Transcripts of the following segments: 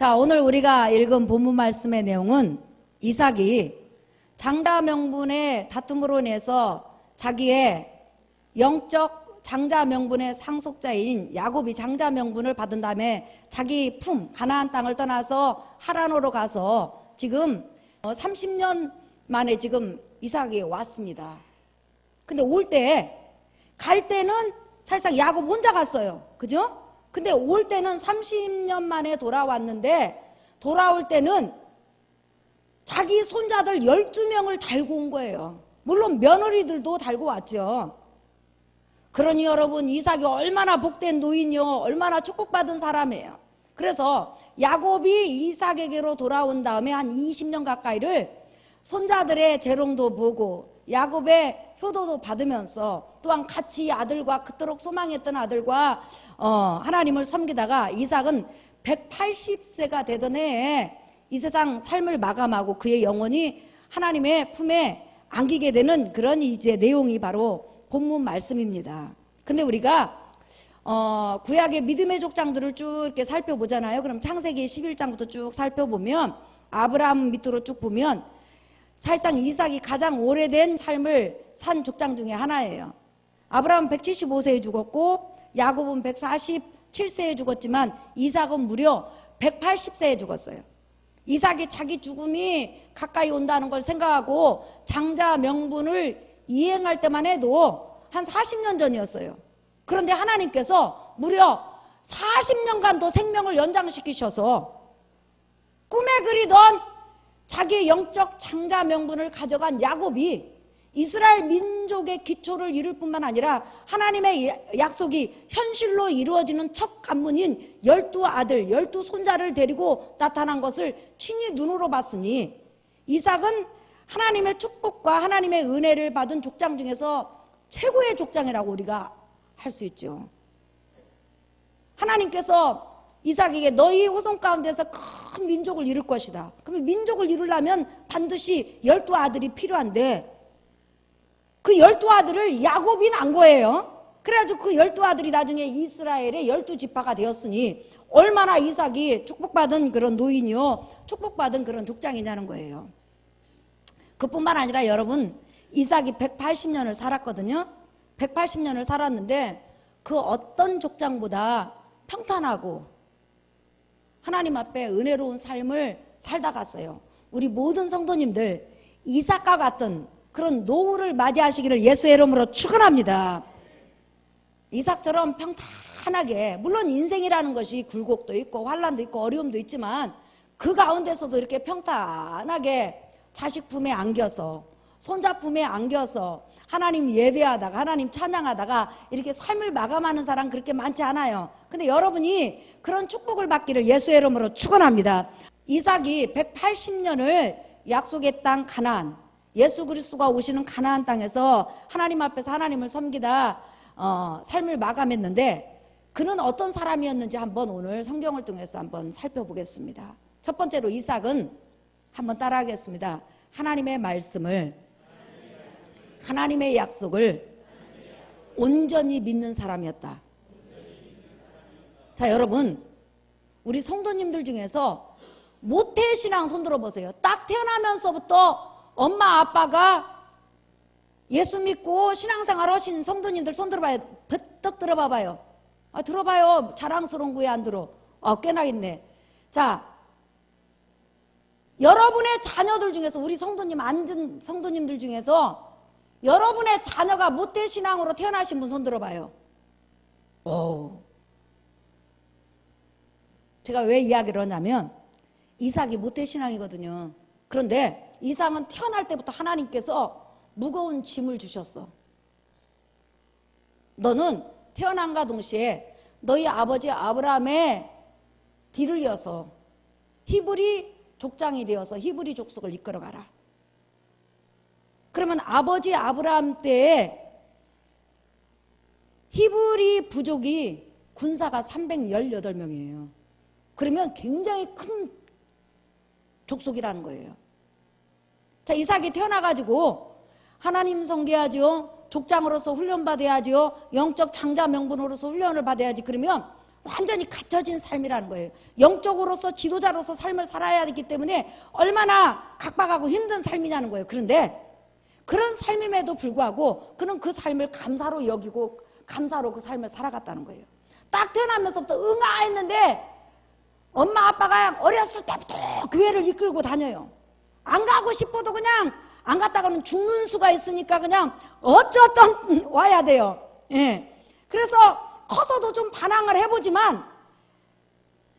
자, 오늘 우리가 읽은 본문 말씀의 내용은 이삭이 장자 명분의 다툼으로 인해서 자기의 영적 장자 명분의 상속자인 야곱이 장자 명분을 받은 다음에 자기 품 가나안 땅을 떠나서 하란으로 가서 지금 30년 만에 지금 이삭이 왔습니다. 근데 갈 때는 사실상 야곱 혼자 갔어요. 그죠? 근데 올 때는 30년 만에 돌아왔는데 돌아올 때는 자기 손자들 12명을 달고 온 거예요. 물론 며느리들도 달고 왔죠. 그러니 여러분, 이삭이 얼마나 복된 노인이요, 얼마나 축복받은 사람이에요. 그래서 야곱이 이삭에게로 돌아온 다음에 한 20년 가까이를 손자들의 재롱도 보고 야곱의 효도도 받으면서 또한 같이 아들과 그토록 소망했던 아들과 하나님을 섬기다가 이삭은 180세가 되던 해에 이 세상 삶을 마감하고 그의 영혼이 하나님의 품에 안기게 되는 그런 이제 내용이 바로 본문 말씀입니다. 근데 우리가 구약의 믿음의 족장들을 쭉 이렇게 살펴보잖아요. 그럼 창세기 11장부터 쭉 살펴보면 아브라함 밑으로 쭉 보면 사실상 이삭이 가장 오래된 삶을 산 족장 중에 하나예요. 아브라함은 175세에 죽었고 야곱은 147세에 죽었지만 이삭은 무려 180세에 죽었어요. 이삭이 자기 죽음이 가까이 온다는 걸 생각하고 장자 명분을 이행할 때만 해도 한 40년 전이었어요. 그런데 하나님께서 무려 40년간 더 생명을 연장시키셔서 꿈에 그리던 자기의 영적 장자 명분을 가져간 야곱이 이스라엘 민족의 기초를 이룰 뿐만 아니라 하나님의 약속이 현실로 이루어지는 첫 관문인 12아들, 12손자를 데리고 나타난 것을 친히 눈으로 봤으니 이삭은 하나님의 축복과 하나님의 은혜를 받은 족장 중에서 최고의 족장이라고 우리가 할 수 있죠. 하나님께서 이삭에게 너희 후손 가운데서 큰 민족을 이룰 것이다. 그러면 민족을 이루려면 반드시 12아들이 필요한데 그 12아들을 야곱이 난 거예요. 그래가지고 그 12아들이 나중에 이스라엘의 12지파가 되었으니 얼마나 이삭이 축복받은 그런 노인이요, 축복받은 그런 족장이냐는 거예요. 그뿐만 아니라 여러분, 이삭이 180년을 살았거든요. 180년을 살았는데 그 어떤 족장보다 평탄하고 하나님 앞에 은혜로운 삶을 살다 갔어요. 우리 모든 성도님들 이삭과 같은 그런 노후를 맞이하시기를 예수의 이름으로 축원합니다. 이삭처럼 평탄하게, 물론 인생이라는 것이 굴곡도 있고 환난도 있고 어려움도 있지만 그 가운데서도 이렇게 평탄하게 자식 품에 안겨서 손자 품에 안겨서 하나님 예배하다가 하나님 찬양하다가 이렇게 삶을 마감하는 사람 그렇게 많지 않아요. 근데 여러분이 그런 축복을 받기를 예수의 이름으로 축원합니다. 이삭이 180년을 약속의 땅 가나안, 예수 그리스도가 오시는 가나안 땅에서 하나님 앞에서 하나님을 섬기다 삶을 마감했는데 그는 어떤 사람이었는지 한번 오늘 성경을 통해서 한번 살펴보겠습니다. 첫 번째로 이삭은 한번 따라하겠습니다. 하나님의 말씀을, 하나님의 약속을 온전히 믿는 사람이었다. 자, 여러분, 우리 성도님들 중에서 모태신앙 손 들어보세요. 딱 태어나면서부터 엄마 아빠가 예수 믿고 신앙생활 하신 성도님들 손 들어봐요. 버떡 들어봐봐요. 들어봐요. 자랑스러운 거에 안 들어. 꽤나 있네. 자, 여러분의 자녀들 중에서, 우리 성도님 앉은 성도님들 중에서 여러분의 자녀가 모태신앙으로 태어나신 분 손 들어봐요. 제가 왜 이야기를 하냐면 이삭이 모태신앙이거든요. 그런데 이삭은 태어날 때부터 하나님께서 무거운 짐을 주셨어. 너는 태어남과 동시에 너희 아버지 아브라함의 뒤를 이어서 히브리 족장이 되어서 히브리 족속을 이끌어가라. 그러면 아버지 아브라함 때에 히브리 부족이 군사가 318명이에요. 그러면 굉장히 큰 족속이라는 거예요. 자, 이삭이 태어나가지고 하나님 섬겨야죠. 족장으로서 훈련받아야죠. 영적 장자 명분으로서 훈련을 받아야지. 그러면 완전히 갇혀진 삶이라는 거예요. 영적으로서 지도자로서 삶을 살아야 하기 때문에 얼마나 각박하고 힘든 삶이냐는 거예요. 그런데 그런 삶임에도 불구하고 그는 그 삶을 감사로 여기고 감사로 그 삶을 살아갔다는 거예요. 딱 태어나면서부터 응아 했는데 엄마 아빠가 어렸을 때부터 교회를 이끌고 다녀요. 안 가고 싶어도 그냥 안 갔다가는 죽는 수가 있으니까 그냥 어쩌던 와야 돼요. 예. 그래서 커서도 좀 반항을 해보지만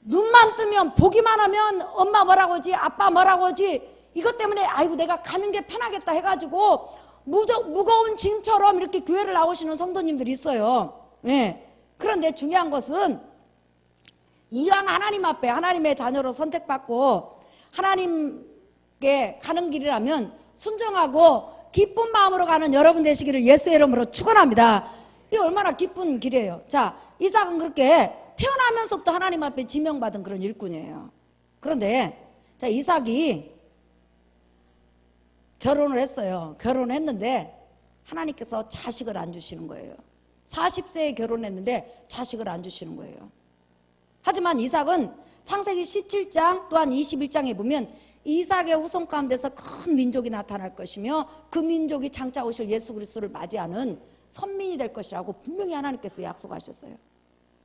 눈만 뜨면 보기만 하면 엄마 뭐라고 하지 아빠 뭐라고 하지 이것 때문에 아이고 내가 가는 게 편하겠다 해가지고 무거운 짐처럼 이렇게 교회를 나오시는 성도님들이 있어요. 예. 그런데 중요한 것은 이왕 하나님 앞에 하나님의 자녀로 선택받고 하나님께 가는 길이라면 순종하고 기쁜 마음으로 가는 여러분 되시기를 예수의 이름으로 축원합니다. 이게 얼마나 기쁜 길이에요. 자, 이삭은 그렇게 태어나면서부터 하나님 앞에 지명받은 그런 일꾼이에요. 그런데 자, 이삭이 결혼을 했어요. 결혼을 했는데 하나님께서 자식을 안 주시는 거예요. 40세에 결혼했는데 자식을 안 주시는 거예요. 하지만 이삭은 창세기 17장 또한 21장에 보면 이삭의 후손 가운데서 큰 민족이 나타날 것이며 그 민족이 장차 오실 예수 그리스도를 맞이하는 선민이 될 것이라고 분명히 하나님께서 약속하셨어요.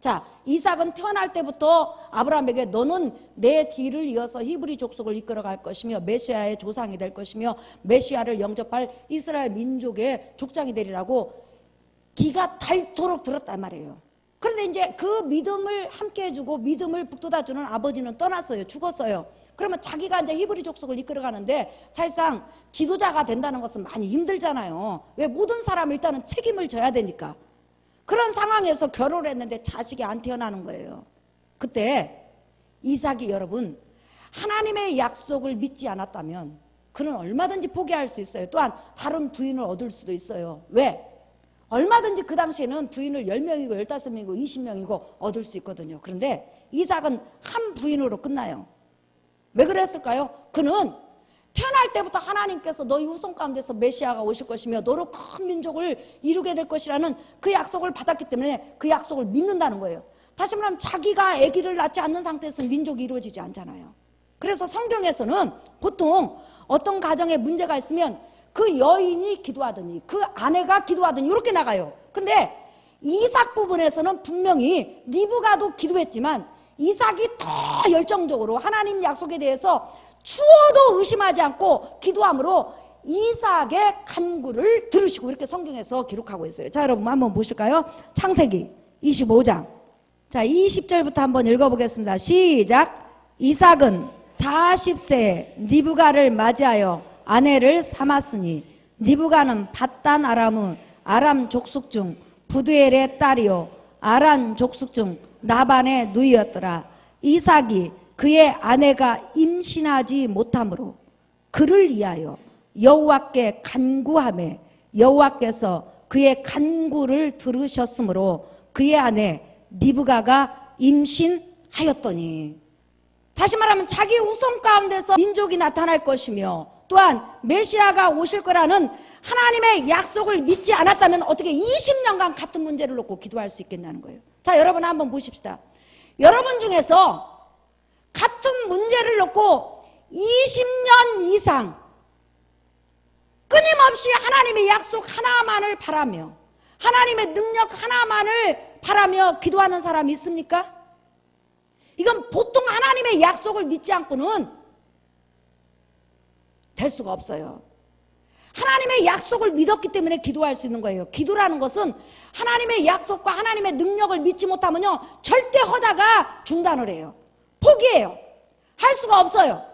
자, 이삭은 태어날 때부터 아브라함에게 너는 내 뒤를 이어서 히브리 족속을 이끌어갈 것이며 메시아의 조상이 될 것이며 메시아를 영접할 이스라엘 민족의 족장이 되리라고 기가 닳도록 들었단 말이에요. 그런데 이제 그 믿음을 함께 해주고 믿음을 북돋아주는 아버지는 떠났어요. 죽었어요. 그러면 자기가 이제 히브리 족속을 이끌어가는데 사실상 지도자가 된다는 것은 많이 힘들잖아요. 왜? 모든 사람 일단은 책임을 져야 되니까. 그런 상황에서 결혼을 했는데 자식이 안 태어나는 거예요. 그때 이삭이 여러분 하나님의 약속을 믿지 않았다면 그는 얼마든지 포기할 수 있어요. 또한 다른 부인을 얻을 수도 있어요. 왜? 얼마든지 그 당시에는 부인을 10명이고 15명이고 20명이고 얻을 수 있거든요. 그런데 이삭은 한 부인으로 끝나요. 왜 그랬을까요? 그는 태어날 때부터 하나님께서 너희 후손 가운데서 메시아가 오실 것이며 너로 큰 민족을 이루게 될 것이라는 그 약속을 받았기 때문에 그 약속을 믿는다는 거예요. 다시 말하면 자기가 아기를 낳지 않는 상태에서 민족이 이루어지지 않잖아요. 그래서 성경에서는 보통 어떤 가정에 문제가 있으면 그 여인이 기도하더니 그 아내가 기도하더니 이렇게 나가요. 근데 이삭 부분에서는 분명히 리브가도 기도했지만 이삭이 더 열정적으로 하나님 약속에 대해서 추워도 의심하지 않고 기도함으로 이삭의 간구를 들으시고 이렇게 성경에서 기록하고 있어요. 자, 여러분 한번 보실까요? 창세기 25장. 자, 20절부터 한번 읽어보겠습니다. 시작. 이삭은 40세에 리브가를 맞이하여 아내를 삼았으니 리브가는 밧단 아람의 아람 족속 중 부두엘의 딸이요 아란 족속 중 나반의 누이였더라. 이삭이 그의 아내가 임신하지 못하므로 그를 위하여 여호와께 간구하매 여호와께서 그의 간구를 들으셨으므로 그의 아내 리브가가 임신하였더니. 다시 말하면 자기 후손 가운데서 민족이 나타날 것이며 또한 메시아가 오실 거라는 하나님의 약속을 믿지 않았다면 어떻게 20년간 같은 문제를 놓고 기도할 수 있겠냐는 거예요. 자, 여러분 한번 보십시다. 여러분 중에서 같은 문제를 놓고 20년 이상 끊임없이 하나님의 약속 하나만을 바라며 하나님의 능력 하나만을 바라며 기도하는 사람이 있습니까? 이건 보통 하나님의 약속을 믿지 않고는 될 수가 없어요. 하나님의 약속을 믿었기 때문에 기도할 수 있는 거예요. 기도라는 것은 하나님의 약속과 하나님의 능력을 믿지 못하면요 절대 하다가 중단을 해요. 포기해요. 할 수가 없어요.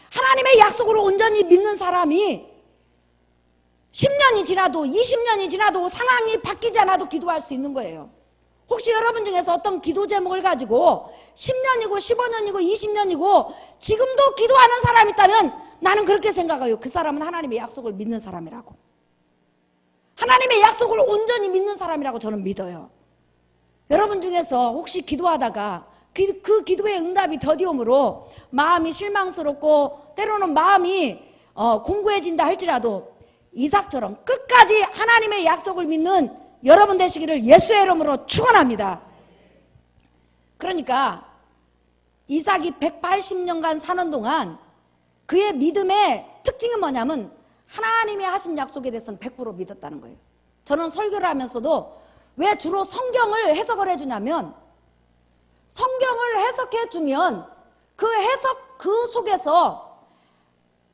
하나님의 약속을 온전히 믿는 사람이 10년이 지나도 20년이 지나도 상황이 바뀌지 않아도 기도할 수 있는 거예요. 혹시 여러분 중에서 어떤 기도 제목을 가지고 10년이고 15년이고 20년이고 지금도 기도하는 사람이 있다면 나는 그렇게 생각해요. 그 사람은 하나님의 약속을 믿는 사람이라고. 하나님의 약속을 온전히 믿는 사람이라고 저는 믿어요. 여러분 중에서 혹시 기도하다가 그 기도의 응답이 더디움으로 마음이 실망스럽고 때로는 마음이 공고해진다 할지라도 이삭처럼 끝까지 하나님의 약속을 믿는 여러분 되시기를 예수의 이름으로 축원합니다. 그러니까 이삭이 180년간 사는 동안 그의 믿음의 특징은 뭐냐면 하나님이 하신 약속에 대해서는 100% 믿었다는 거예요. 저는 설교를 하면서도 왜 주로 성경을 해석을 해주냐면 성경을 해석해주면 그 해석 그 속에서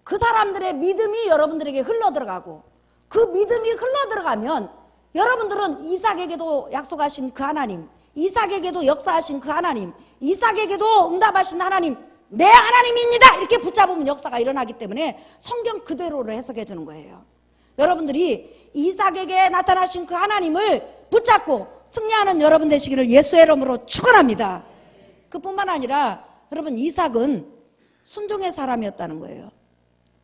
그 사람들의 믿음이 여러분들에게 흘러들어가고 그 믿음이 흘러들어가면 여러분들은 이삭에게도 약속하신 그 하나님, 이삭에게도 역사하신 그 하나님, 이삭에게도 응답하신 하나님, 내 하나님입니다 이렇게 붙잡으면 역사가 일어나기 때문에 성경 그대로를 해석해 주는 거예요. 여러분들이 이삭에게 나타나신 그 하나님을 붙잡고 승리하는 여러분 되시기를 예수의 이름으로 축원합니다. 그뿐만 아니라 여러분 이삭은 순종의 사람이었다는 거예요.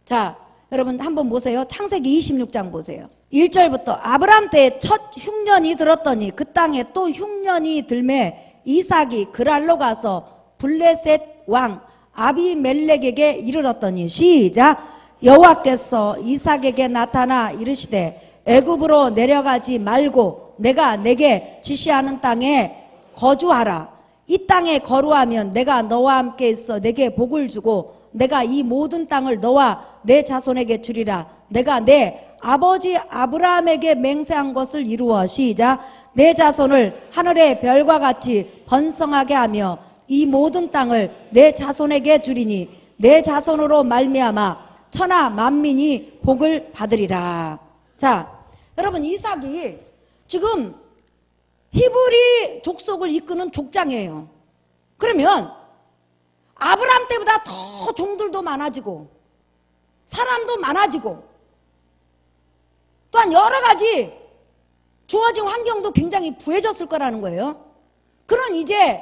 자, 여러분 한번 보세요. 창세기 26장 보세요. 1절부터 아브람 때에 첫 흉년이 들었더니 그 땅에 또 흉년이 들매 이삭이 그랄로 가서 블레셋 왕 아비멜렉에게 이르렀더니 시작. 여호와께서 이삭에게 나타나 이르시되 애굽으로 내려가지 말고 내가 내게 지시하는 땅에 거주하라. 이 땅에 거루하면 내가 너와 함께 있어 내게 복을 주고 내가 이 모든 땅을 너와 내 자손에게 주리라. 내가 내 아버지 아브라함에게 맹세한 것을 이루어 시작. 내 자손을 하늘의 별과 같이 번성하게 하며 이 모든 땅을 내 자손에게 주리니 내 자손으로 말미암아 천하 만민이 복을 받으리라. 자, 여러분 이삭이 지금 히브리 족속을 이끄는 족장이에요. 그러면 아브라함 때보다 더 종들도 많아지고 사람도 많아지고 또한 여러 가지 주어진 환경도 굉장히 부해졌을 거라는 거예요. 그런 이제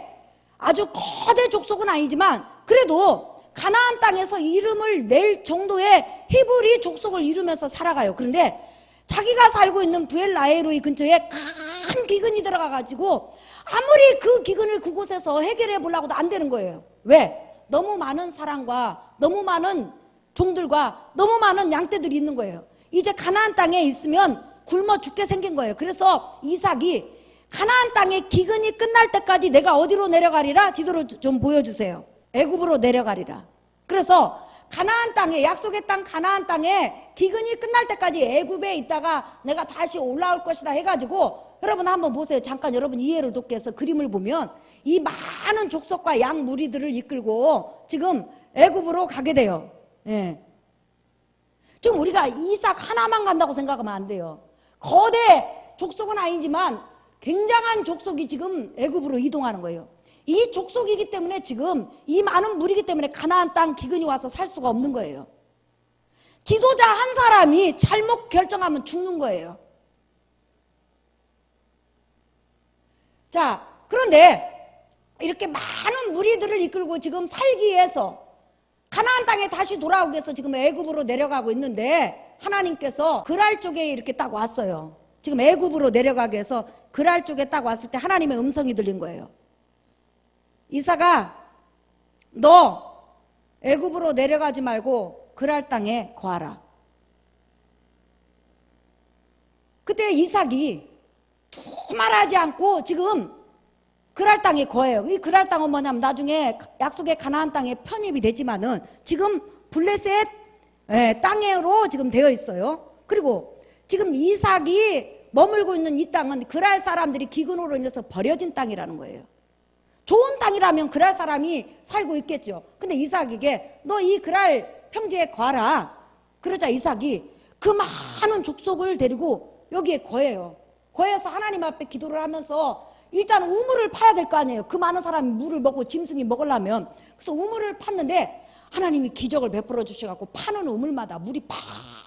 아주 거대 족속은 아니지만 그래도 가나안 땅에서 이름을 낼 정도의 히브리 족속을 이루면서 살아가요. 그런데 자기가 살고 있는 부엘라헤로이 근처에 큰 기근이 들어가가지고 아무리 그 기근을 그곳에서 해결해 보려고도 안 되는 거예요. 왜? 너무 많은 사람과 너무 많은 종들과 너무 많은 양떼들이 있는 거예요. 이제 가나안 땅에 있으면 굶어 죽게 생긴 거예요. 그래서 이삭이 가나안 땅에 기근이 끝날 때까지 내가 어디로 내려가리라? 지도로 좀 보여주세요. 애굽으로 내려가리라. 그래서 가나안 땅에 약속의 땅 가나안 땅에 기근이 끝날 때까지 애굽에 있다가 내가 다시 올라올 것이다 해가지고 여러분 한번 보세요. 잠깐 여러분 이해를 돕기 위해서 그림을 보면 이 많은 족속과 양 무리들을 이끌고 지금 애굽으로 가게 돼요. 예. 지금 우리가 이삭 하나만 간다고 생각하면 안 돼요. 거대 족속은 아니지만 굉장한 족속이 지금 애굽으로 이동하는 거예요. 이 족속이기 때문에 지금 이 많은 무리이기 때문에 가나안 땅 기근이 와서 살 수가 없는 거예요. 지도자 한 사람이 잘못 결정하면 죽는 거예요. 자, 그런데 이렇게 많은 무리들을 이끌고 지금 살기 위해서 가나안 땅에 다시 돌아오기 위해서 지금 애굽으로 내려가고 있는데 하나님께서 그랄 쪽에 이렇게 딱 왔어요. 지금 애굽으로 내려가기 위해서 그랄 쪽에 딱 왔을 때 하나님의 음성이 들린 거예요. 이삭아, 너 애굽으로 내려가지 말고 그랄 땅에 거하라. 그때 이삭이 두말하지 않고 지금 그랄 땅에 거해요. 이 그랄 땅은 뭐냐면 나중에 약속의 가나안 땅에 편입이 되지만은 지금 블레셋 땅으로 지금 되어 있어요. 그리고 지금 이삭이 머물고 있는 이 땅은 그랄 사람들이 기근으로 인해서 버려진 땅이라는 거예요. 좋은 땅이라면 그랄 사람이 살고 있겠죠. 근데 이삭에게 너 이 그랄 평지에 거하라. 그러자 이삭이 그 많은 족속을 데리고 여기에 거해요. 거해서 하나님 앞에 기도를 하면서 일단 우물을 파야 될 거 아니에요. 그 많은 사람이 물을 먹고 짐승이 먹으려면. 그래서 우물을 팠는데 하나님이 기적을 베풀어 주셔갖고 파는 우물마다 물이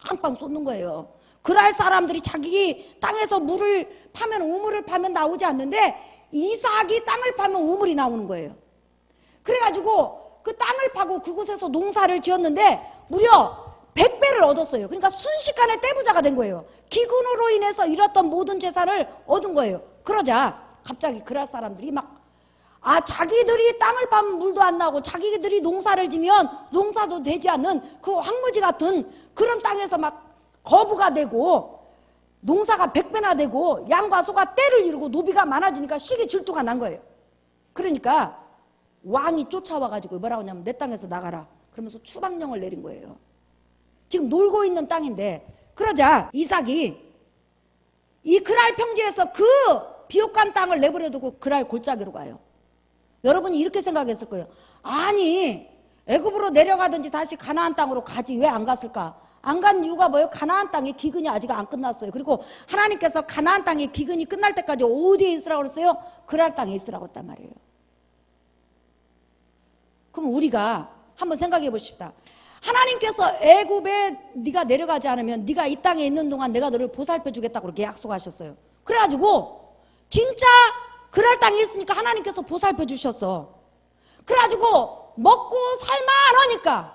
팡팡 쏟는 거예요. 그랄 사람들이 자기 땅에서 물을 파면 우물을 파면 나오지 않는데 이삭이 땅을 파면 우물이 나오는 거예요. 그래가지고 그 땅을 파고 그곳에서 농사를 지었는데 무려 100배를 얻었어요. 그러니까 순식간에 떼부자가 된 거예요. 기근으로 인해서 잃었던 모든 재산을 얻은 거예요. 그러자 갑자기 그랄 사람들이 자기들이 땅을 파면 물도 안 나오고 자기들이 농사를 지면 농사도 되지 않는 그 황무지 같은 그런 땅에서 막 거부가 되고 농사가 100배나 되고 양과 소가 떼를 이루고 노비가 많아지니까 시기 질투가 난 거예요. 그러니까 왕이 쫓아와가지고 뭐라고 하냐면 내 땅에서 나가라 그러면서 추방령을 내린 거예요. 지금 놀고 있는 땅인데, 그러자 이삭이 이 그랄 평지에서 그 비옥한 땅을 내버려두고 그랄 골짜기로 가요. 여러분이 이렇게 생각했을 거예요. 아니 애굽으로 내려가든지 다시 가나안 땅으로 가지 왜 안 갔을까? 안 간 이유가 뭐예요? 가나안 땅의 기근이 아직 안 끝났어요. 그리고 하나님께서 가나안 땅의 기근이 끝날 때까지 어디에 있으라고 그랬어요? 그랄 땅에 있으라고 했단 말이에요. 그럼 우리가 한번 생각해 보십시다. 하나님께서 애굽에 네가 내려가지 않으면 네가 이 땅에 있는 동안 내가 너를 보살펴 주겠다고 그렇게 약속하셨어요. 그래가지고 진짜 그랄 땅에 있으니까 하나님께서 보살펴 주셨어. 그래가지고 먹고 살만하니까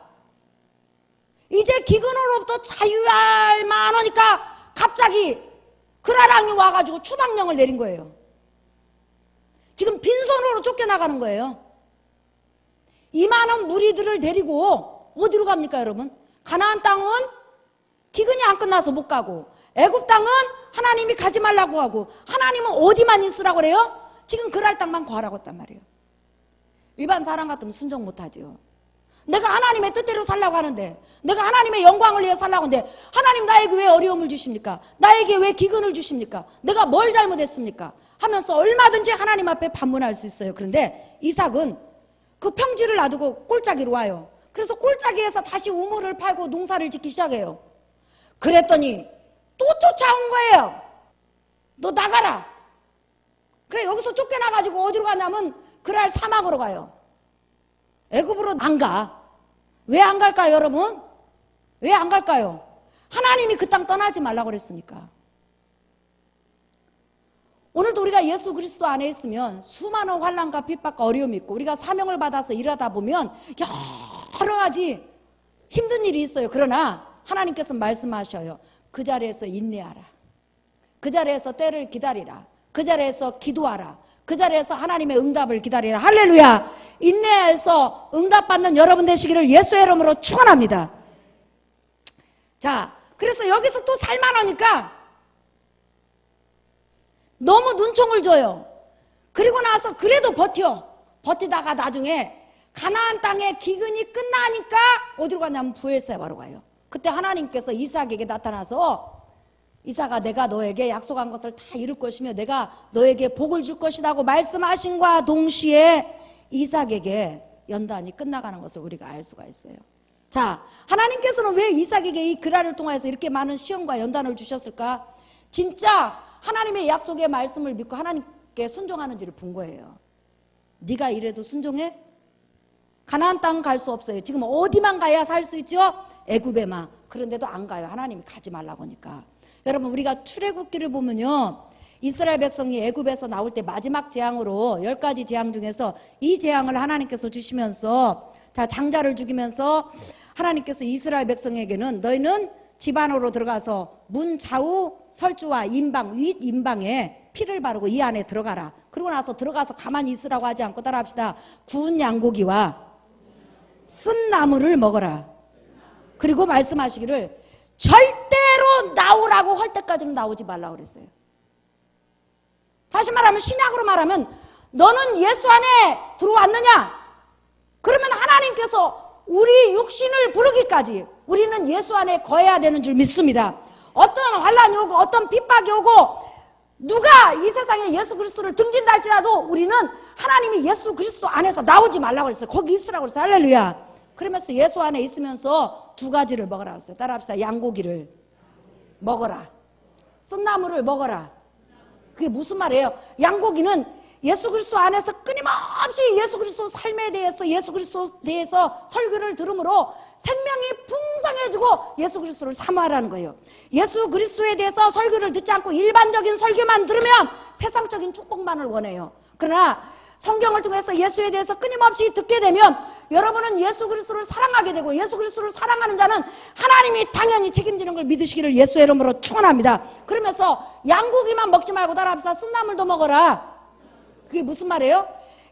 이제 기근으로부터 자유할 만하니까 갑자기 그랄 왕이 와가지고 추방령을 내린 거예요. 지금 빈손으로 쫓겨나가는 거예요. 이 많은 무리들을 데리고 어디로 갑니까 여러분? 가나안 땅은 기근이 안 끝나서 못 가고, 애굽 땅은 하나님이 가지 말라고 하고, 하나님은 어디만 있으라고 그래요? 지금 그랄 땅만 구하라고 했단 말이에요. 일반 사람 같으면 순종 못하죠. 내가 하나님의 뜻대로 살라고 하는데, 내가 하나님의 영광을 위해 살라고 하는데 하나님 나에게 왜 어려움을 주십니까? 나에게 왜 기근을 주십니까? 내가 뭘 잘못했습니까? 하면서 얼마든지 하나님 앞에 반문할 수 있어요. 그런데 이삭은 그 평지를 놔두고 골짜기로 와요. 그래서 골짜기에서 다시 우물을 팔고 농사를 짓기 시작해요. 그랬더니 또 쫓아온 거예요. 너 나가라. 그래 여기서 쫓겨나가지고 어디로 가냐면 그랄 사막으로 가요. 애굽으로 안 가. 왜 안 갈까요 여러분? 왜 안 갈까요? 하나님이 그 땅 떠나지 말라고 그랬으니까. 오늘도 우리가 예수 그리스도 안에 있으면 수많은 환난과 핍박과 어려움이 있고, 우리가 사명을 받아서 일하다 보면 여러 가지 힘든 일이 있어요. 그러나 하나님께서 말씀하셔요. 그 자리에서 인내하라. 그 자리에서 때를 기다리라. 그 자리에서 기도하라. 그 자리에서 하나님의 응답을 기다리라. 할렐루야. 인내해서 응답받는 여러분 되시기를 예수의 이름으로 축원합니다. 자, 그래서 여기서 또 살만하니까 너무 눈총을 줘요. 그리고 나서 그래도 버티다가 나중에 가나안 땅의 기근이 끝나니까 어디로 가냐면 브엘세바로 가요. 그때 하나님께서 이삭에게 나타나서 이삭아 내가 너에게 약속한 것을 다 이룰 것이며 내가 너에게 복을 줄 것이라고 말씀하신과 동시에 이삭에게 연단이 끝나가는 것을 우리가 알 수가 있어요. 자, 하나님께서는 왜 이삭에게 이 그랄을 통해서 이렇게 많은 시험과 연단을 주셨을까? 진짜 하나님의 약속의 말씀을 믿고 하나님께 순종하는지를 본 거예요. 네가 이래도 순종해? 가나안 땅 갈 수 없어요. 지금 어디만 가야 살 수 있죠? 애굽에만. 그런데도 안 가요. 하나님이 가지 말라고 하니까. 여러분 우리가 출애굽기를 보면요, 이스라엘 백성이 애굽에서 나올 때 마지막 재앙으로 10가지 재앙 중에서 이 재앙을 하나님께서 주시면서, 자, 장자를 죽이면서 하나님께서 이스라엘 백성에게는 너희는 집 안으로 들어가서 문 좌우 설주와 인방, 윗 인방에 피를 바르고 이 안에 들어가라. 그러고 나서 들어가서 가만히 있으라고 하지 않고 따라합시다. 구운 양고기와 쓴 나물을 먹어라. 그리고 말씀하시기를 절대로 나오라고 할 때까지는 나오지 말라고 그랬어요. 다시 말하면, 신약으로 말하면 너는 예수 안에 들어왔느냐? 그러면 하나님께서 우리 육신을 부르기까지 우리는 예수 안에 거해야 되는 줄 믿습니다. 어떤 환난이 오고 어떤 핍박이 오고 누가 이 세상에 예수 그리스도를 등진다 할지라도 우리는 하나님이 예수 그리스도 안에서 나오지 말라고 그랬어요. 거기 있으라고 그랬어요. 할렐루야. 그러면서 예수 안에 있으면서 두 가지를 먹으라고 했어요. 따라합시다. 양고기를 먹어라. 쓴나물을 먹어라. 그게 무슨 말이에요? 양고기는 예수 그리스도 안에서 끊임없이 예수 그리스도 삶에 대해서, 예수 그리스도에 대해서 설교를 들음으로 생명이 풍성해지고 예수 그리스도를 사모하라는 거예요. 예수 그리스도에 대해서 설교를 듣지 않고 일반적인 설교만 들으면 세상적인 축복만을 원해요. 그러나 성경을 통해서 예수에 대해서 끊임없이 듣게 되면 여러분은 예수 그리스도를 사랑하게 되고, 예수 그리스도를 사랑하는 자는 하나님이 당연히 책임지는 걸 믿으시기를 예수의 이름으로 축원합니다. 그러면서 양고기만 먹지 말고 따라합시다. 쓴나물도 먹어라. 그게 무슨 말이에요?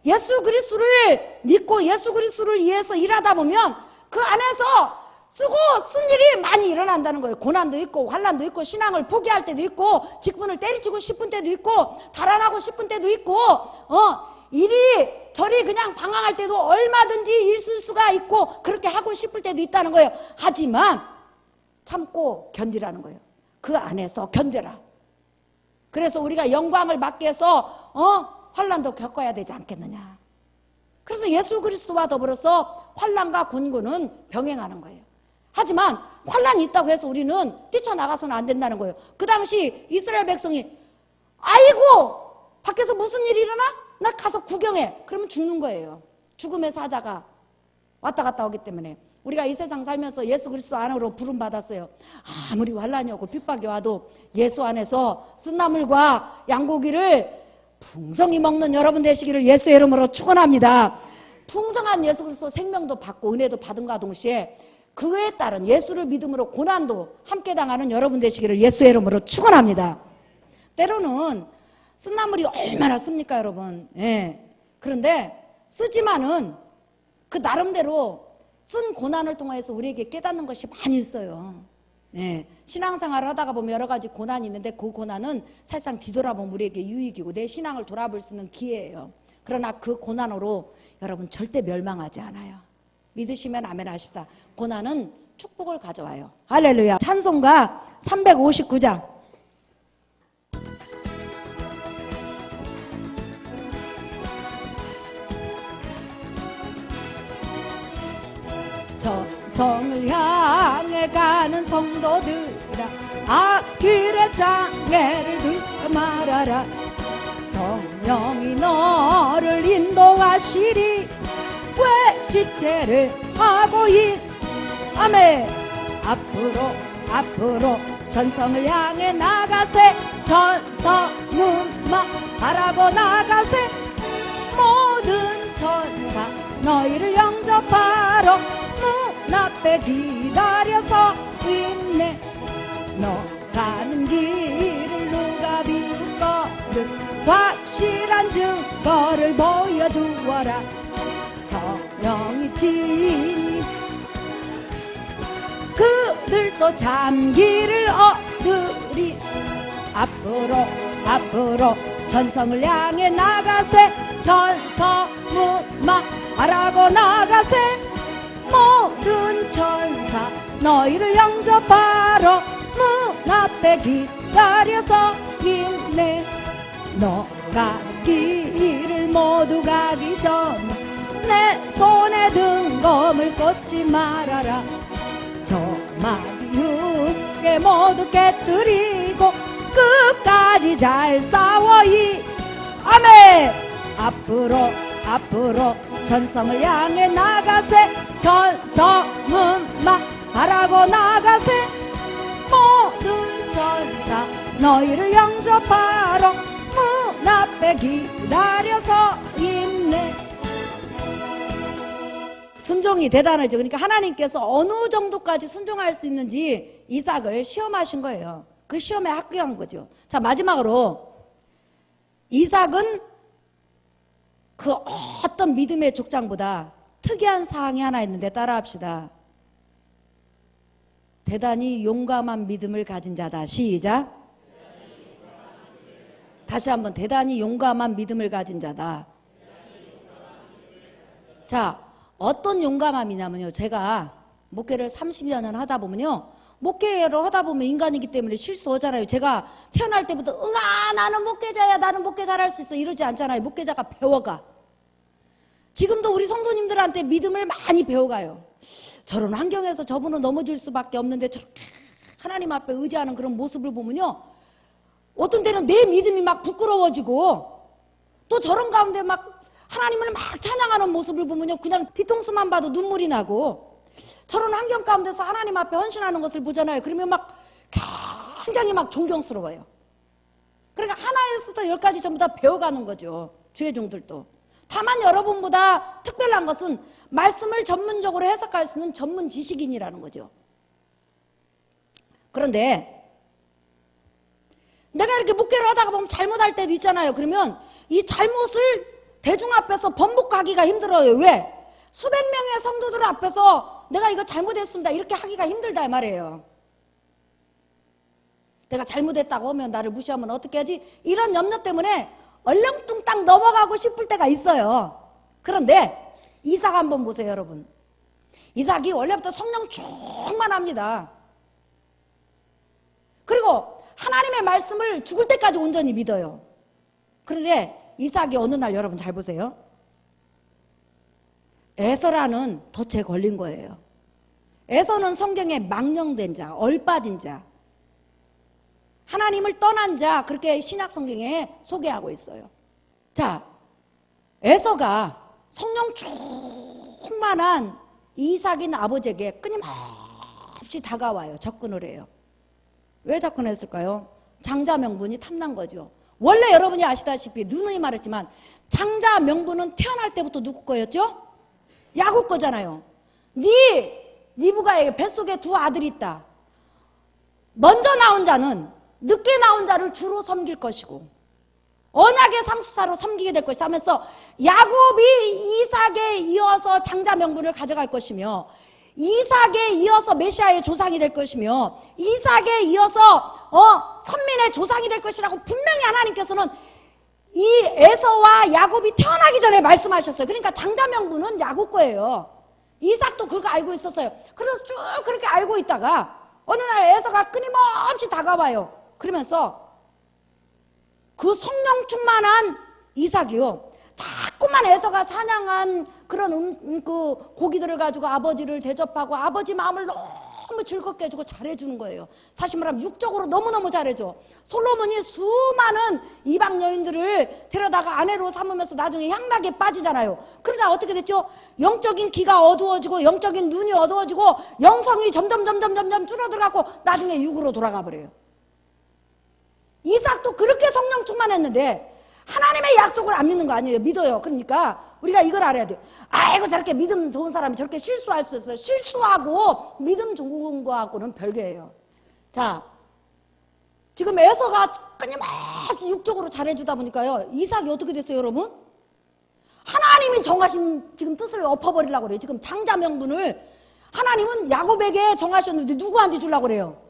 예수 그리스도를 믿고 예수 그리스도를 위해서 일하다 보면 그 안에서 쓰고 쓴 일이 많이 일어난다는 거예요. 고난도 있고 환난도 있고 신앙을 포기할 때도 있고 직분을 때리치고 싶은 때도 있고 달아나고 싶은 때도 있고 일이 저리 그냥 방황할 때도 얼마든지 있을 수가 있고 그렇게 하고 싶을 때도 있다는 거예요. 하지만 참고 견디라는 거예요. 그 안에서 견뎌라. 그래서 우리가 영광을 받기 위해서 환난도 겪어야 되지 않겠느냐. 그래서 예수 그리스도와 더불어서 환난과 곤고는 병행하는 거예요. 하지만 환난이 있다고 해서 우리는 뛰쳐나가서는 안 된다는 거예요. 그 당시 이스라엘 백성이 아이고 밖에서 무슨 일이 일어나? 나 가서 구경해. 그러면 죽는 거예요. 죽음의 사자가 왔다 갔다 오기 때문에. 우리가 이 세상 살면서 예수 그리스도 안으로 부름받았어요. 아무리 환난이 오고 핍박이 와도 예수 안에서 쓴나물과 양고기를 풍성히 먹는 여러분 되시기를 예수의 이름으로 축원합니다. 풍성한 예수 그리스도 생명도 받고 은혜도 받은과 동시에 그에 따른 예수를 믿음으로 고난도 함께 당하는 여러분 되시기를 예수의 이름으로 축원합니다. 때로는 쓴나물이 얼마나 씁니까 여러분. 예. 그런데 쓰지만은 그 나름대로 쓴 고난을 통해서 우리에게 깨닫는 것이 많이 있어요. 예. 신앙생활을 하다가 보면 여러 가지 고난이 있는데 그 고난은 사실상 뒤돌아보면 우리에게 유익이고 내 신앙을 돌아볼 수 있는 기회예요. 그러나 그 고난으로 여러분 절대 멸망하지 않아요. 믿으시면 아멘 하십시다. 고난은 축복을 가져와요. 할렐루야. 찬송가 359장. 저성을 향해 가는 성도들아 앞길에 장애를 두고 말아라. 성령이 너를 인도하시리. 왜 지체를 하고 아멘. 앞으로 전성을 향해 나가세. 전성문만 바라고 나가세. 모든 천사 너희를 영접하러 문 앞에 기다려서 있네. 너 가는 길을 누가 비웃거든 확실한 증거를 보여주어라. 성령이 진 그들도 잠기를 얻으리. 앞으로 전성을 향해 나가세. 전성문만 바라고 나가세. 모든 천사 너희를 영접하러 문 앞에 기다려서 있네. 너가 길을 모두 가기 전에 내 손에 든 검을 꽂지 말아라. 저 마귀 육에 모두 깨뜨리고 끝까지 잘 싸워 아멘. 앞으로 전성을 향해 나가세. 전성문만 바라고 나가세. 모든 천사 너희를 영접하러 문 앞에 기다려서 있네. 순종이 대단하죠. 그러니까 하나님께서 어느 정도까지 순종할 수 있는지 이삭을 시험하신 거예요. 그 시험에 합격한 거죠. 자, 마지막으로 이삭은 그 어떤 믿음의 족장보다 특이한 사항이 하나 있는데 따라합시다. 대단히 용감한 믿음을 가진 자다. 시작. 다시 한번 대단히 용감한 믿음을 가진 자다. 자, 어떤 용감함이냐면요. 제가 목회를 30여 년 하다 보면요. 목회를 하다 보면 인간이기 때문에 실수하잖아요. 제가 태어날 때부터 응아 나는 목회자야, 나는 목회 잘할 수 있어 이러지 않잖아요. 목회자가 배워가. 지금도 우리 성도님들한테 믿음을 많이 배워가요. 저런 환경에서 저분은 넘어질 수밖에 없는데 저렇게 하나님 앞에 의지하는 그런 모습을 보면요. 어떤 때는 내 믿음이 막 부끄러워지고 또 저런 가운데 막 하나님을 막 찬양하는 모습을 보면요. 그냥 뒤통수만 봐도 눈물이 나고 저런 환경 가운데서 하나님 앞에 헌신하는 것을 보잖아요. 그러면 막 굉장히 막 존경스러워요. 그러니까 하나에서부터 10가지 전부 다 배워가는 거죠. 주의 종들도. 다만 여러분보다 특별한 것은 말씀을 전문적으로 해석할 수 있는 전문 지식인이라는 거죠. 그런데 내가 이렇게 목회를 하다가 보면 잘못할 때도 있잖아요. 그러면 이 잘못을 대중 앞에서 번복하기가 힘들어요. 왜? 수백 명의 성도들 앞에서 내가 이거 잘못했습니다 이렇게 하기가 힘들다 말이에요. 내가 잘못했다고 하면 나를 무시하면 어떻게 하지? 이런 염려 때문에 얼렁뚱땅 넘어가고 싶을 때가 있어요. 그런데 이삭 한번 보세요, 여러분. 이삭이 원래부터 성령 충만합니다. 그리고 하나님의 말씀을 죽을 때까지 온전히 믿어요. 그런데 이삭이 어느 날 여러분 잘 보세요. 에서라는 덫에 걸린 거예요. 에서는 성경에 망령된 자, 얼빠진 자, 하나님을 떠난 자, 그렇게 신약 성경에 소개하고 있어요. 자, 에서가 성령 충만한 이삭인 아버지에게 끊임없이 다가와요. 접근을 해요. 왜 접근했을까요? 장자 명분이 탐난 거죠. 원래 여러분이 아시다시피 누누이 말했지만 장자 명분은 태어날 때부터 누구 거였죠? 야곱 거잖아요. 리브가에게 뱃속에 두 아들이 있다. 먼저 나온 자는 늦게 나온 자를 주로 섬길 것이고 언약의 상속사로 섬기게 될 것이다 하면서 야곱이 이삭에 이어서 장자 명분을 가져갈 것이며 이삭에 이어서 메시아의 조상이 될 것이며 이삭에 이어서 선민의 조상이 될 것이라고 분명히 하나님께서는 이 에서와 야곱이 태어나기 전에 말씀하셨어요. 그러니까 장자 명분은 야곱 거예요. 이삭도 그거 알고 있었어요. 그래서 쭉 그렇게 알고 있다가 어느 날 에서가 끊임없이 다가와요. 그러면서 그 성령 충만한 이삭이요, 자꾸만 에서가 사냥한 그런 그 고기들을 가지고 아버지를 대접하고 아버지 마음을 너무 즐겁게 해주고 잘해주는 거예요. 사실 말하면 육적으로 너무너무 잘해줘. 솔로몬이 수많은 이방 여인들을 데려다가 아내로 삼으면서 나중에 향락에 빠지잖아요. 그러다 어떻게 됐죠? 영적인 귀가 어두워지고 영적인 눈이 어두워지고 영성이 점점 줄어들어가고 나중에 육으로 돌아가 버려요. 이삭도 그렇게 성령 충만했는데 하나님의 약속을 안 믿는 거 아니에요. 믿어요. 그러니까 우리가 이걸 알아야 돼요. 아이고 저렇게 믿음 좋은 사람이 저렇게 실수할 수 있어요. 실수하고 믿음 좋은 거하고는 별개예요. 자, 지금 에서가 끊임없이 육적으로 잘해주다 보니까요, 이삭이 어떻게 됐어요, 여러분? 하나님이 정하신 지금 뜻을 엎어버리려고 그래요. 지금 장자 명분을 하나님은 야곱에게 정하셨는데 누구한테 주려고 그래요?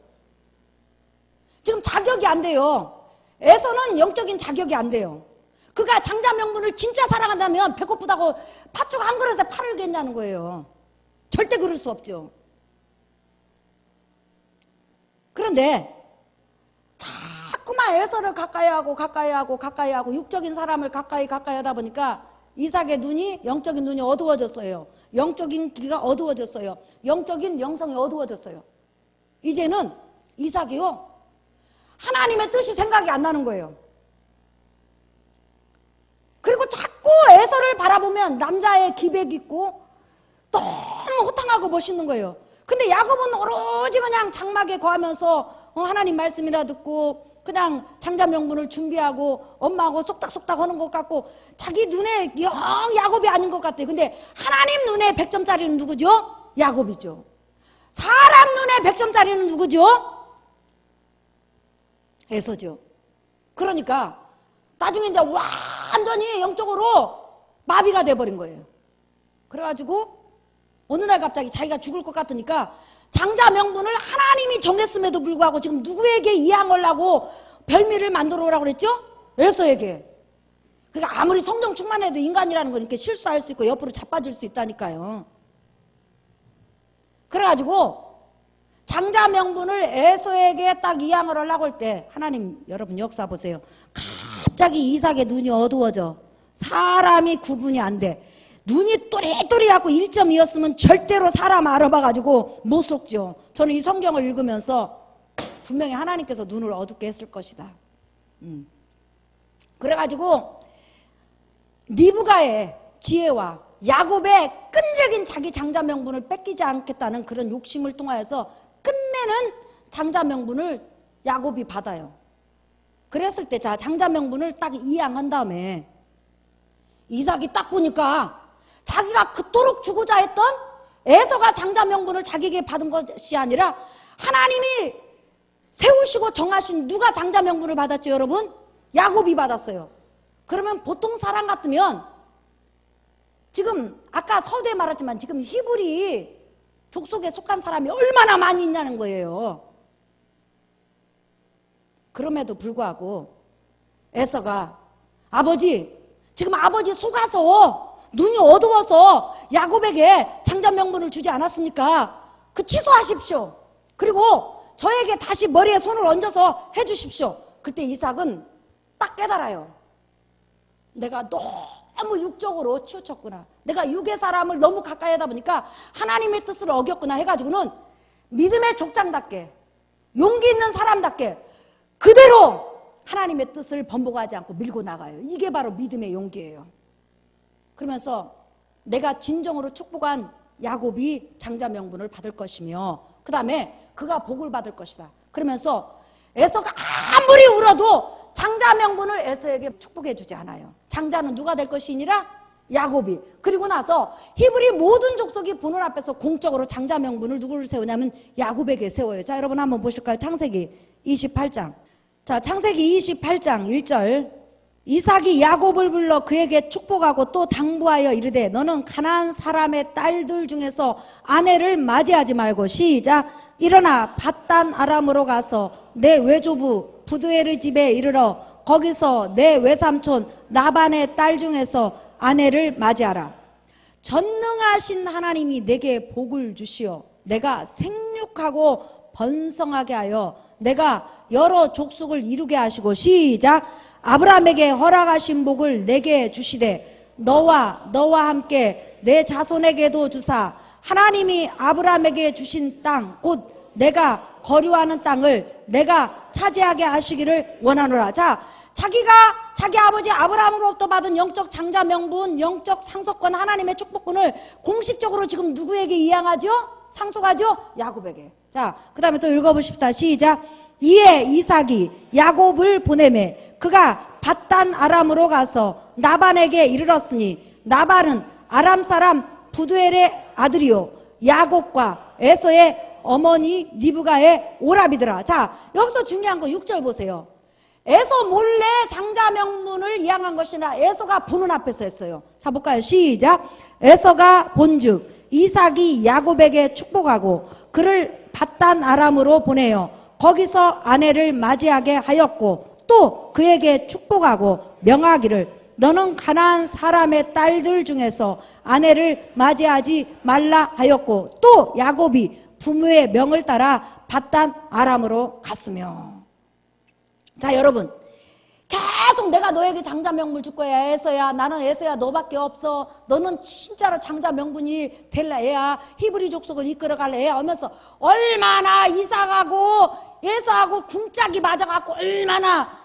지금 자격이 안 돼요. 에서는 영적인 자격이 안 돼요. 그가 장자 명분을 진짜 사랑한다면 배고프다고 팥죽 한 그릇에 팔을 겠냐는 거예요. 절대 그럴 수 없죠. 그런데 자꾸만 에서를 가까이 하고 육적인 사람을 가까이 하다 보니까 이삭의 눈이, 영적인 눈이 어두워졌어요. 영적인 귀가 어두워졌어요. 영적인 영성이 어두워졌어요. 이제는 이삭이요, 하나님의 뜻이 생각이 안 나는 거예요. 그리고 자꾸 에서를 바라보면 남자의 기백 있고 너무 호탕하고 멋있는 거예요. 근데 야곱은 오로지 그냥 장막에 거하면서 하나님 말씀이라 듣고 그냥 장자 명분을 준비하고 엄마하고 쏙닥쏙닥 하는 것 같고 자기 눈에 영 야곱이 아닌 것 같아요. 근데 하나님 눈에 100점짜리는 누구죠? 야곱이죠. 사람 눈에 100점짜리는 누구죠? 에서죠. 그러니까 나중에 이제 완전히 영적으로 마비가 돼버린 거예요. 그래가지고 어느 날 갑자기 자기가 죽을 것 같으니까 장자 명분을 하나님이 정했음에도 불구하고 지금 누구에게 이양하려고 별미를 만들어 오라고 그랬죠? 에서에게. 그러니까 아무리 성령 충만해도 인간이라는 건 이렇게 실수할 수 있고 옆으로 자빠질 수 있다니까요. 그래가지고 장자 명분을 에서에게 딱 이양을 하려고 할 때 하나님, 여러분 역사 보세요. 갑자기 이삭의 눈이 어두워져. 사람이 구분이 안 돼. 눈이 또리또리하고 1.2였으면 절대로 사람 알아봐가지고 못 속죠. 저는 이 성경을 읽으면서 분명히 하나님께서 눈을 어둡게 했을 것이다. 그래가지고 리브가의 지혜와 야곱의 끈질긴 자기 장자 명분을 뺏기지 않겠다는 그런 욕심을 통하여서 끝내는 장자 명분을 야곱이 받아요. 그랬을 때 자, 장자 명분을 딱 이양한 다음에 이삭이 딱 보니까 자기가 그토록 주고자 했던 에서가 장자 명분을 자기에게 받은 것이 아니라 하나님이 세우시고 정하신 누가 장자 명분을 받았죠, 여러분? 야곱이 받았어요. 그러면 보통 사람 같으면 지금 아까 서두에 말했지만 지금 히브리 족속에 속한 사람이 얼마나 많이 있냐는 거예요. 그럼에도 불구하고 에서가 아버지, 지금 아버지 속아서 눈이 어두워서 야곱에게 장자 명분을 주지 않았습니까? 그 취소하십시오. 그리고 저에게 다시 머리에 손을 얹어서 해주십시오. 그때 이삭은 딱 깨달아요. 내가 너무 육적으로 치우쳤구나. 내가 육의 사람을 너무 가까이 하다 보니까 하나님의 뜻을 어겼구나 해가지고는 믿음의 족장답게, 용기 있는 사람답게 그대로 하나님의 뜻을 번복하지 않고 밀고 나가요. 이게 바로 믿음의 용기예요. 그러면서 내가 진정으로 축복한 야곱이 장자 명분을 받을 것이며 그 다음에 그가 복을 받을 것이다. 그러면서 에서가 아무리 울어도 장자 명분을 에서에게 축복해 주지 않아요. 장자는 누가 될 것이니라? 야곱이. 그리고 나서 히브리 모든 족속이 보는 앞에서 공적으로 장자 명분을 누구를 세우냐면 야곱에게 세워요. 자, 여러분 한번 보실까요? 창세기 28장. 자, 창세기 28장 1절. 이삭이 야곱을 불러 그에게 축복하고 또 당부하여 이르되 너는 가나안 사람의 딸들 중에서 아내를 맞이하지 말고 시작. 일어나 밧단 아람으로 가서 내 외조부 부두엘의 집에 이르러 거기서 내 외삼촌 라반의 딸 중에서 아내를 맞이하라. 전능하신 하나님이 내게 복을 주시어 내가 생육하고 번성하게 하여 내가 여러 족속을 이루게 하시고 시작. 아브라함에게 허락하신 복을 내게 주시되 너와 함께 내 자손에게도 주사 하나님이 아브라함에게 주신 땅 곧 내가 거류하는 땅을 내가 차지하게 하시기를 원하노라. 자, 자기가 자기 아버지 아브라함으로부터 받은 영적 장자 명분, 영적 상속권, 하나님의 축복권을 공식적으로 지금 누구에게 이양하죠? 상속하죠? 야곱에게. 자, 그 다음에 또 읽어보십시다. 시작. 이에 이삭이 야곱을 보내매 그가 밧단 아람으로 가서 나반에게 이르렀으니 나반은 아람 사람 부두엘의 아들이요 야곱과 에서의 어머니 리브가의 오라비더라. 자, 여기서 중요한 거 6절 보세요. 에서 몰래 장자 명분을 이양한 것이나 에서가 보는 앞에서 했어요. 자, 볼까요? 시작. 에서가 본즉 이삭이 야곱에게 축복하고 그를 밧단 아람으로 보내어 거기서 아내를 맞이하게 하였고 또 그에게 축복하고 명하기를 너는 가나안 사람의 딸들 중에서 아내를 맞이하지 말라 하였고 또 야곱이 부모의 명을 따라 밧단 아람으로 갔으며. 자, 여러분 계속 내가 너에게 장자 명분 줄 거야. 에서야, 나는 에서야, 너밖에 없어. 너는 진짜로 장자 명분이 될 애야. 히브리 족속을 이끌어갈 애야 하면서 얼마나 이삭하고 에서하고 궁짝이 맞아갖고 얼마나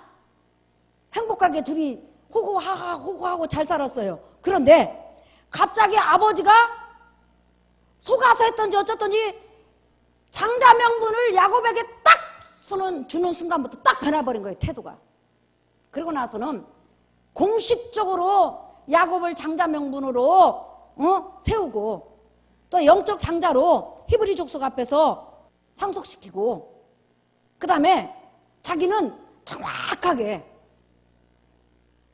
행복하게 둘이 호호하고 잘 살았어요. 그런데 갑자기 아버지가 속아서 했던지 어쩌던지 장자 명분을 야곱에게 딱 주는 순간부터 딱 변해버린 거예요. 태도가. 그리고 나서는 공식적으로 야곱을 장자 명분으로 세우고 또 영적 장자로 히브리 족속 앞에서 상속시키고 그 다음에 자기는 정확하게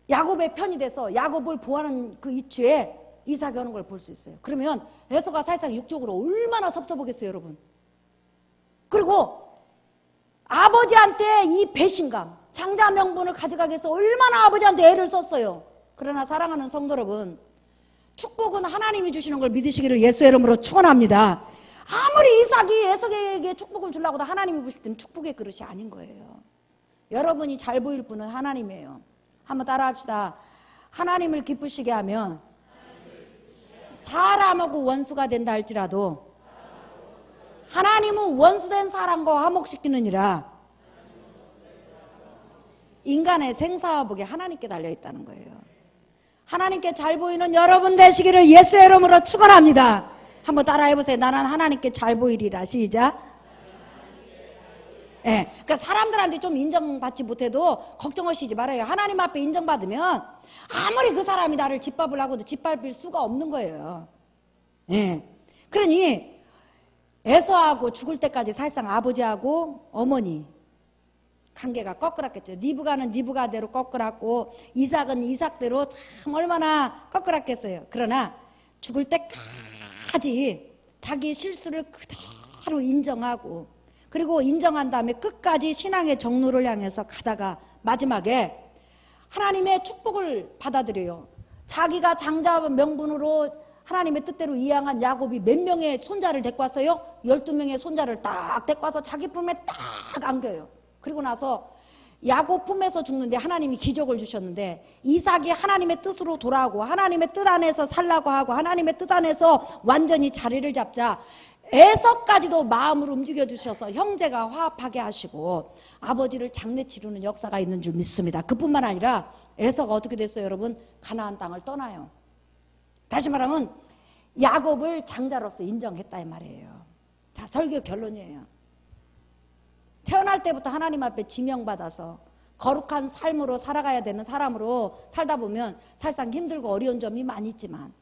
야곱의 편이 돼서 야곱을 보호하는 그 이치에 이삭이 오는 걸 볼 수 있어요. 그러면 에서가 사실상 육적으로 얼마나 섭섭하겠어요, 여러분. 그리고 아버지한테 이 배신감, 장자 명분을 가져가기 위해서 얼마나 아버지한테 애를 썼어요. 그러나 사랑하는 성도 여러분, 축복은 하나님이 주시는 걸 믿으시기를 예수의 이름으로 축원합니다. 아무리 이삭이 에서에게 축복을 주려고 도 하나님이 보실 때는 축복의 그릇이 아닌 거예요. 여러분이 잘 보일 분은 하나님이에요. 한번 따라합시다. 하나님을 기쁘시게 하면 사람하고 원수가 된다 할지라도 하나님은 원수된 사람과 화목시키느니라. 인간의 생사화복이 하나님께 달려있다는 거예요. 하나님께 잘 보이는 여러분 되시기를 예수의 이름으로 축원합니다. 한번 따라해보세요. 나는 하나님께 잘 보이리라. 시작. 예, 그러니까 사람들한테 좀 인정받지 못해도 걱정하시지 말아요. 하나님 앞에 인정받으면 아무리 그 사람이 나를 짓밟으려고도 짓밟을 수가 없는 거예요. 예, 그러니 에서하고 죽을 때까지 사실상 아버지하고 어머니 관계가 꺾으랐겠죠. 니브가는 니브가대로 꺾으랐고 이삭은 이삭대로 참 얼마나 꺾으랐겠어요. 그러나 죽을 때까지 자기 실수를 그대로 인정하고 그리고 인정한 다음에 끝까지 신앙의 정로를 향해서 가다가 마지막에 하나님의 축복을 받아들여요. 자기가 장자 명분으로 하나님의 뜻대로 이양한 야곱이 몇 명의 손자를 데리고 왔어요? 12명의 손자를 딱 데리고 와서 자기 품에 딱 안겨요. 그리고 나서 야곱 품에서 죽는데 하나님이 기적을 주셨는데, 이삭이 하나님의 뜻으로 돌아오고 하나님의 뜻 안에서 살라고 하고 하나님의 뜻 안에서 완전히 자리를 잡자 에서까지도 마음을 움직여 주셔서 형제가 화합하게 하시고 아버지를 장례 치르는 역사가 있는 줄 믿습니다. 그뿐만 아니라 에서가 어떻게 됐어요, 여러분? 가나안 땅을 떠나요. 다시 말하면 야곱을 장자로서 인정했다 이 말이에요. 자, 설교 결론이에요. 태어날 때부터 하나님 앞에 지명받아서 거룩한 삶으로 살아가야 되는 사람으로 살다 보면 사실상 힘들고 어려운 점이 많이 있지만,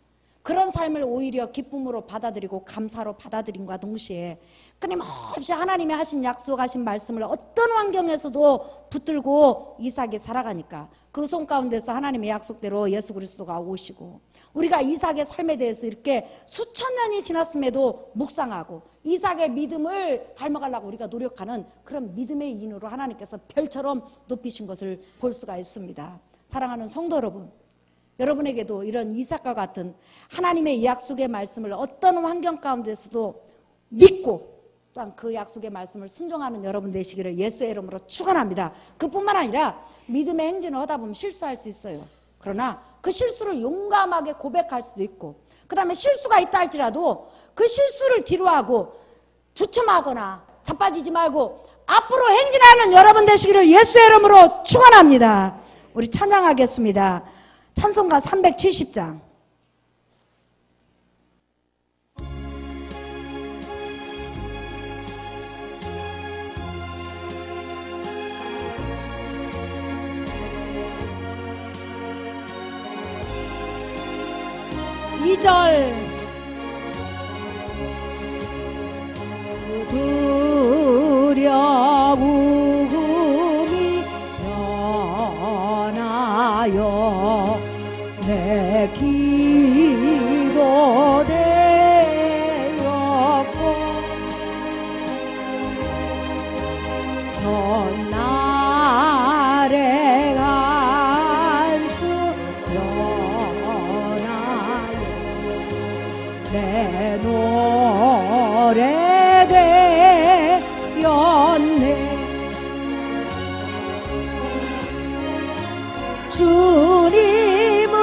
그런 삶을 오히려 기쁨으로 받아들이고 감사로 받아들임과 동시에 끊임없이 하나님이 하신 약속하신 말씀을 어떤 환경에서도 붙들고 이삭이 살아가니까 그 손 가운데서 하나님의 약속대로 예수 그리스도가 오시고, 우리가 이삭의 삶에 대해서 이렇게 수천 년이 지났음에도 묵상하고 이삭의 믿음을 닮아가려고 우리가 노력하는 그런 믿음의 인으로 하나님께서 별처럼 높이신 것을 볼 수가 있습니다. 사랑하는 성도 여러분, 여러분에게도 이런 이삭과 같은 하나님의 약속의 말씀을 어떤 환경 가운데서도 믿고 또한 그 약속의 말씀을 순종하는 여러분 되시기를 예수의 이름으로 축원합니다. 그뿐만 아니라 믿음의 행진을 하다 보면 실수할 수 있어요. 그러나 그 실수를 용감하게 고백할 수도 있고, 그 다음에 실수가 있다 할지라도 그 실수를 뒤로하고 주춤하거나 자빠지지 말고 앞으로 행진하는 여러분 되시기를 예수의 이름으로 축원합니다. 우리 찬양하겠습니다. 찬송가 370장. 이절 두려움이 변하여 내 기도 되었고, 전날에 간수 변하여 내 노래 되었네. 주님을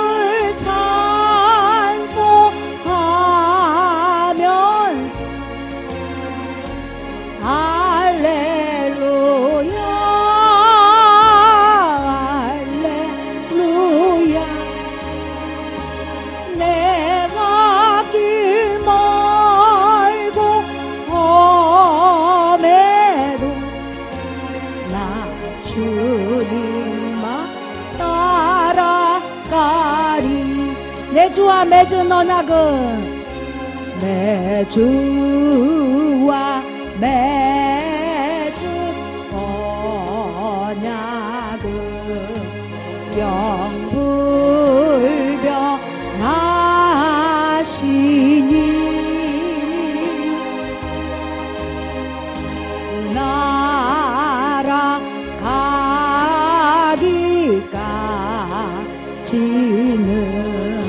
찬송하면서 할렐루야 할렐루야. 내가 길 멀고 험해도 나 주님만 따라가리. 내 주와 맺은 언약은 내 주와 맺은 언약은 영불변하시니 날아가기까지는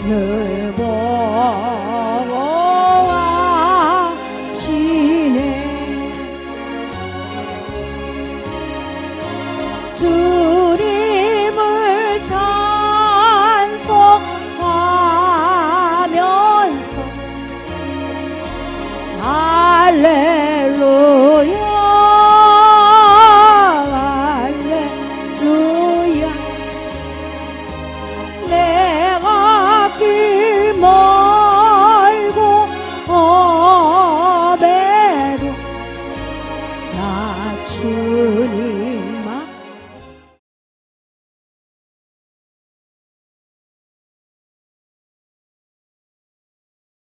늘 보호하시네. 주님을 찬송하면서 할렐루야